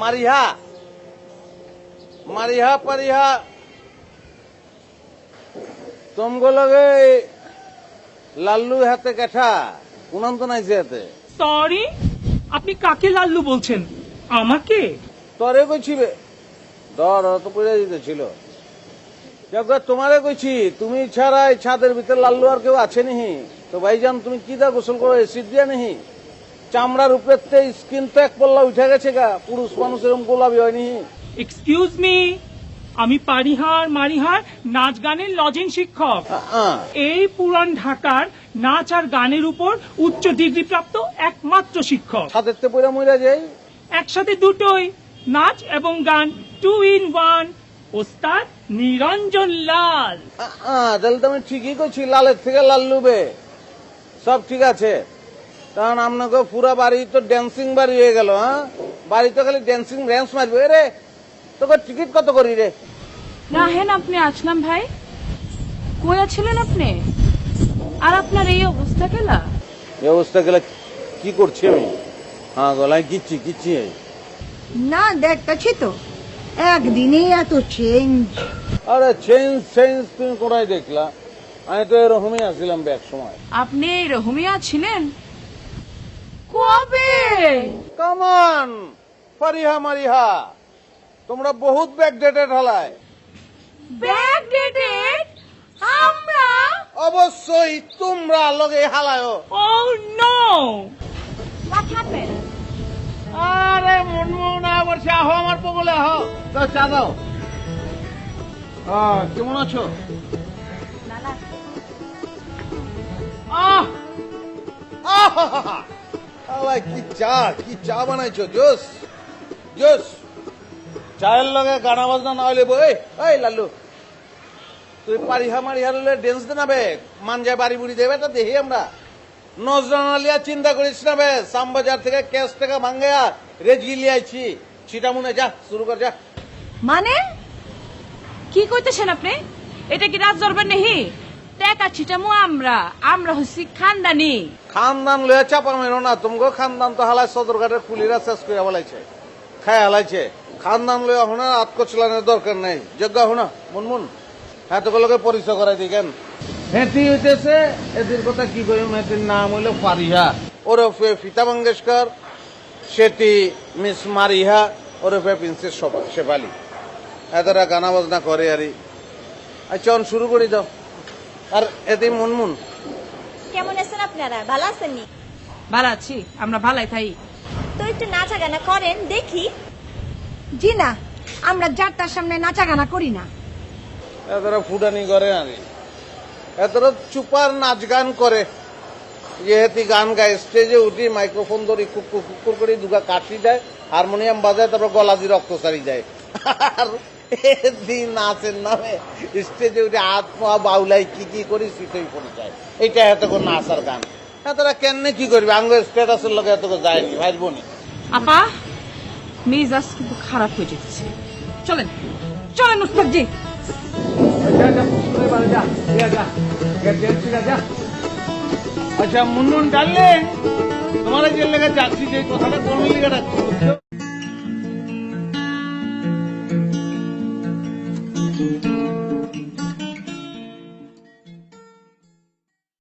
মারিহা মারিহা পারিহা তুমগো লগে লাল্লু হাতে কাঠা উনন্ত নাইছে হাতে। সরি, আপনি কাকে লাল্লু বলছেন? আমাকে? তরে কইছিবে ধর তো পড়ে দিতেছিল। তোমারে কইছি, তুমি ছাড়া এই ছাদের ভিতরে লাল্লু আর কেউ আছে নিহি? তো ভাইজান তুমি কি দা গোসল করো এসিড দিয়া নিহি? চামড়ার উপরে স্কিন তো এক পল্লা উঠে গেছে গা, পুরুষ মানুষ এরকম গোলাপি হয়নি। এক্সকিউজ মি, আমি পারিহার মারিহার নাচ গানের লজেন শিক্ষক। এই পুরান ঢাকার নাচ আর গানের উপর উচ্চ ডিগ্রি প্রাপ্ত একমাত্র শিক্ষক। ছাদের তে পয়রা মইরা যাই একসাথে দুটোই, নাচ এবং গান, 2 in 1। ওস্তাদ নিরঞ্জন লাল। তাহলে তুমি ঠিকই কইছি, লালের থেকে লাল্লুবে সব ঠিক আছে। কারণ আপনাকে পুরা বাড়ি তো ড্যান্সিং বাড়ি হয়ে গেল। হ্যাঁ, বাড়ি তো খালি ড্যান্সিং র্যান্স মারবে রে। তোকে টিকিট কত করি রে? না হেন আপনি আসলাম ভাই, কই ছিলেন আপনি? আর আপনার এই অবস্থা কেলা? এই অবস্থা গেলে কি করছি আমি? হ্যাঁ, গলায় কিচ্ছি না, দেখতেছি তো একদিনে এত চেঞ্জ। আরে চেঞ্জ তুমি কোথায় দেখলা? আমি তো এরকমই আসছিলাম এক সময়। আপনি এরকমই ছিলেন? কবে? কামান ফারিহা মারিহা, তোমরা বহুত ব্যাকডেটেড হলায়। ব্যাকডেটেড? আমরা? অবশ্যই তোমরা লগে হালায়। Oh no! What happened? আরে মনমোহনা বর্ষা আহ, আমার পগলে আহ, তো চা দাও। কেমন আছো? কি চা বানাইছো? জোস জোস। চায়ের লগে গানা বাজনা না হইলে বই। এই লাল্লু, তুই পারিহা মারিহা হলে ডেন্স দেনাবে, মান যায় বাড়ি বুড়ি দেবে, তা দেখি আমরা। নজরানালিয়া চিন্তা করিস না বে, সামবাজার থেকে ক্যাশ টাকা ভাঙ্গা রেজি লিয়াইছি। ছিটামুনে যা, শুরু কর যা। মানে কি কইতেছেন আপনি? এটা কি রাজ দরবার নেহি? টাকা ছিটামু আমরা হচ্ছি খানদানি। খানদান লয়ে চাপা মেরো না, তোমাকে খানদান তো হালাই সদরঘাটের কুলিরা শেষ করে বলাইছে, খায় হালাইছে। খানদান লয়ে হনা আত্মচলানের দরকার নেই। যোগ্য হনা মুনমুন, হ্যাঁ তোকে লোকে পরিচয় করাই দিই কেন। হেঁটি হইতেছে এদের কথা কি করি। এটির নাম হইল ফারিহা ওরফে ফিতা মঙ্গেশকর, সেটি মিস মারিহা ওরফে প্রিন্সেস শেফালি। এতটা গানা বাজনা করে আরই। আচ্ছা শুরু করি দাও। আর এতে মুনমুন কেমন আছেন আপনারা? ভালো আছেন নি? ভালো আছি, আমরা ভালাই থাই। তো একটু নাচা গানা করেন দেখি। জি না, আমরা যারটার সামনে নাচা গানা করি না। এতটা ফুটানি করে আনি, এতটা চুপার নাচ গান করে। যেহেতু গান গায়, স্টেজে উঠি মাইক্রোফোন ধরি কুকুর করে দুগা কাঠি দেয়, হারমোনিয়াম বাজায়, তারপর গলা দিয়ে রক্ত সারি যায়। আর নাচের নামে স্টেজে উঠে হাত পা বাউলাই কি করি শীতই পড়ে যায়। এইটা এত করে নাচার গান। এতটা কেমনে কি করবি? আঙ্গ স্ট্যাটাসের লোক এত করে যায়নি ভাই বোনি। আপা মেজাজ কিন্তু খারাপ হয়ে যেতেছে। চলেন চলেন উস্তাদ জি। আচ্ছা মুনমুন ডার্লিং, তোমার যে লেগে যাচ্ছি যে কথাটা কোন লেগে যাচ্ছি?